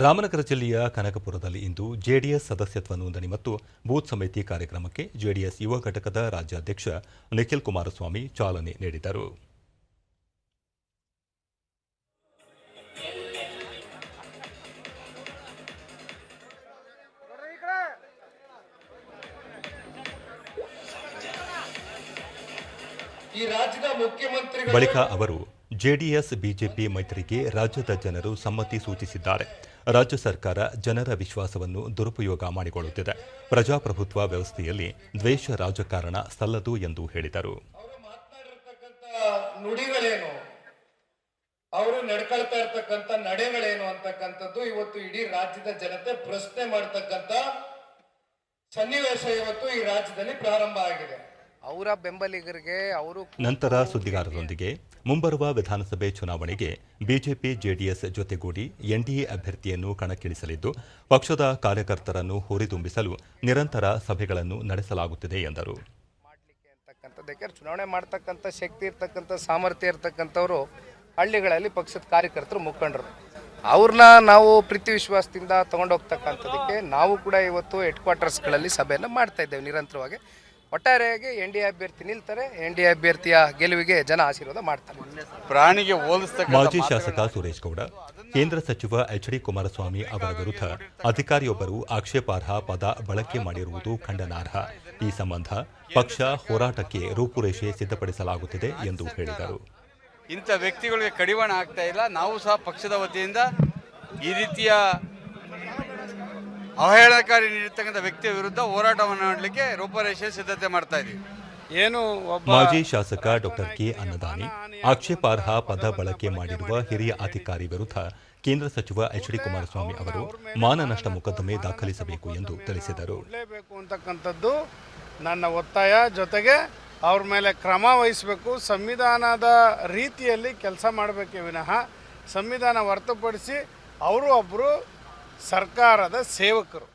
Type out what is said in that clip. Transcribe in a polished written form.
ರಾಮನಗರ ಜಿಲ್ಲೆಯ ಕನಕಪುರದಲ್ಲಿ ಇಂದು ಜೆಡಿಎಸ್ ಸದಸ್ಯತ್ವ ನೋಂದಣಿ ಮತ್ತು ಬೂತ್ ಸಮಿತಿ ಕಾರ್ಯಕ್ರಮಕ್ಕೆ ಜೆಡಿಎಸ್ ಯುವ ಘಟಕದ ರಾಜ್ಯಾಧ್ಯಕ್ಷ ನಿಖಿಲ್ ಕುಮಾರಸ್ವಾಮಿ ಚಾಲನೆ ನೀಡಿದರು. ಬಳಿಕ ಅವರು ಜೆಡಿಎಸ್ ಬಿಜೆಪಿ ಮೈತ್ರಿಗೆ ರಾಜ್ಯದ ಜನರು ಸಮ್ಮತಿ ಸೂಚಿಸಿದ್ದಾರೆ. ರಾಜ್ಯ ಸರ್ಕಾರ ಜನರ ವಿಶ್ವಾಸವನ್ನು ದುರುಪಯೋಗ ಮಾಡಿಕೊಳ್ಳುತ್ತಿದೆ. ಪ್ರಜಾಪ್ರಭುತ್ವ ವ್ಯವಸ್ಥೆಯಲ್ಲಿ ದ್ವೇಷ ರಾಜಕಾರಣ ಸಲ್ಲದು ಎಂದು ಹೇಳಿದರು. ನುಡಿಗಳೇನು, ಅವರು ನಡ್ಕೊಳ್ತಾ ಇರ್ತಕ್ಕಂಥ ನಡೆಗಳೇನು ಅಂತಕ್ಕಂಥದ್ದು ಇವತ್ತು ಇಡೀ ರಾಜ್ಯದ ಜನತೆ ಪ್ರಶ್ನೆ ಮಾಡತಕ್ಕಂಥ ಸನ್ನಿವೇಶ ಇವತ್ತು ಈ ರಾಜ್ಯದಲ್ಲಿ ಪ್ರಾರಂಭ ಆಗಿದೆ. ಅವರ ಬೆಂಬಲಿಗರಿಗೆ ನಂತರ ಸುದ್ದಿಗಾರರೊಂದಿಗೆ ಮುಂಬರುವ ವಿಧಾನಸಭೆ ಚುನಾವಣೆಗೆ ಬಿಜೆಪಿ ಜೆಡಿಎಸ್ ಜೊತೆಗೂಡಿ ಎನ್ಡಿಎ ಅಭ್ಯರ್ಥಿಯನ್ನು ಕಣಕ್ಕಿಳಿಸಲಿದ್ದು ಪಕ್ಷದ ಕಾರ್ಯಕರ್ತರನ್ನು ಹುರಿದುಂಬಿಸಲು ನಿರಂತರ ಸಭೆಗಳನ್ನು ನಡೆಸಲಾಗುತ್ತಿದೆ ಎಂದರು. ಚುನಾವಣೆ ಮಾಡತಕ್ಕಂಥ ಶಕ್ತಿ ಇರ್ತಕ್ಕಂಥ ಸಾಮರ್ಥ್ಯ ಇರ್ತಕ್ಕಂಥವರು ಹಳ್ಳಿಗಳಲ್ಲಿ ಪಕ್ಷದ ಕಾರ್ಯಕರ್ತರು ಮುಖಂಡರು, ಅವ್ರನ್ನ ನಾವು ಪ್ರೀತಿ ವಿಶ್ವಾಸದಿಂದ ತಗೊಂಡೋಗ್ತಕ್ಕಂಥದಕ್ಕೆ ನಾವು ಕೂಡ ಇವತ್ತು ಹೆಡ್ ಕ್ವಾರ್ಟರ್ಸ್ಗಳಲ್ಲಿ ಸಭೆಯನ್ನು ಮಾಡ್ತಾ ಇದ್ದೇವೆ ನಿರಂತರವಾಗಿ. ಒಟ್ಟಾರೆಯಾಗಿ ಎನ್ಡಿಎ ಅಭ್ಯರ್ಥಿ ನಿಲ್ತಾರೆ, ಎನ್ಡಿಎ ಅಭ್ಯರ್ಥಿಯ ಗೆಲುವಿಗೆ ಜನ ಆಶೀರ್ವಾದ ಮಾಡ್ತಾರೆ. ಪ್ರಾಣಿಗೆ ಮಾಜಿ ಶಾಸಕ ಸುರೇಶ್ ಗೌಡ, ಕೇಂದ್ರ ಸಚಿವ ಎಚ್ಡಿ ಕುಮಾರಸ್ವಾಮಿ ಅವರ ವಿರುದ್ಧ ಅಧಿಕಾರಿಯೊಬ್ಬರು ಆಕ್ಷೇಪಾರ್ಹ ಪದ ಬಳಕೆ ಮಾಡಿರುವುದು ಖಂಡನಾರ್ಹ. ಈ ಸಂಬಂಧ ಪಕ್ಷ ಹೋರಾಟಕ್ಕೆ ರೂಪುರೇಷೆ ಸಿದ್ಧಪಡಿಸಲಾಗುತ್ತಿದೆ ಎಂದು ಹೇಳಿದರು. ಇಂಥ ವ್ಯಕ್ತಿಗಳಿಗೆ ಕಡಿವಾಣ ಆಗ್ತಾ ಇಲ್ಲ. ನಾವು ಸಹ ಪಕ್ಷದ ವತಿಯಿಂದ ಈ ರೀತಿಯ ಅವಹೇಳನಕಾರಿ ನೀಡಿರ್ತಕ್ಕಂಥ ವ್ಯಕ್ತಿಯ ವಿರುದ್ಧ ಹೋರಾಟವನ್ನು ಮಾಡಲಿಕ್ಕೆ ರೂಪರೇಷೆ ಸಿದ್ಧತೆ ಮಾಡ್ತಾ ಇದ್ದೀವಿ. ಮಾಜಿ ಶಾಸಕ ಡಾಕ್ಟರ್ ಕೆ ಅನ್ನದಾನಿ ಆಕ್ಷೇಪಾರ್ಹ ಪದ ಬಳಕೆ ಮಾಡಿರುವ ಹಿರಿಯ ಅಧಿಕಾರಿ ವಿರುದ್ಧ ಕೇಂದ್ರ ಸಚಿವ ಎಚ್ಡಿ ಕುಮಾರಸ್ವಾಮಿ ಅವರು ಮಾನನಷ್ಟ ಮೊಕದ್ದಮೆ ದಾಖಲಿಸಬೇಕು ಎಂದು ತಿಳಿಸಿದರು. ಅಂತಕ್ಕಂಥದ್ದು ನನ್ನ ಒತ್ತಾಯ. ಜೊತೆಗೆ ಅವ್ರ ಮೇಲೆ ಕ್ರಮ ವಹಿಸಬೇಕು. ಸಂವಿಧಾನದ ರೀತಿಯಲ್ಲಿ ಕೆಲಸ ಮಾಡಬೇಕೇ ವಿನಃ ಸಂವಿಧಾನ ಹೊರತುಪಡಿಸಿ ಅವರು ಒಬ್ಬರು ಸರ್ಕಾರದ ಸೇವಕರು.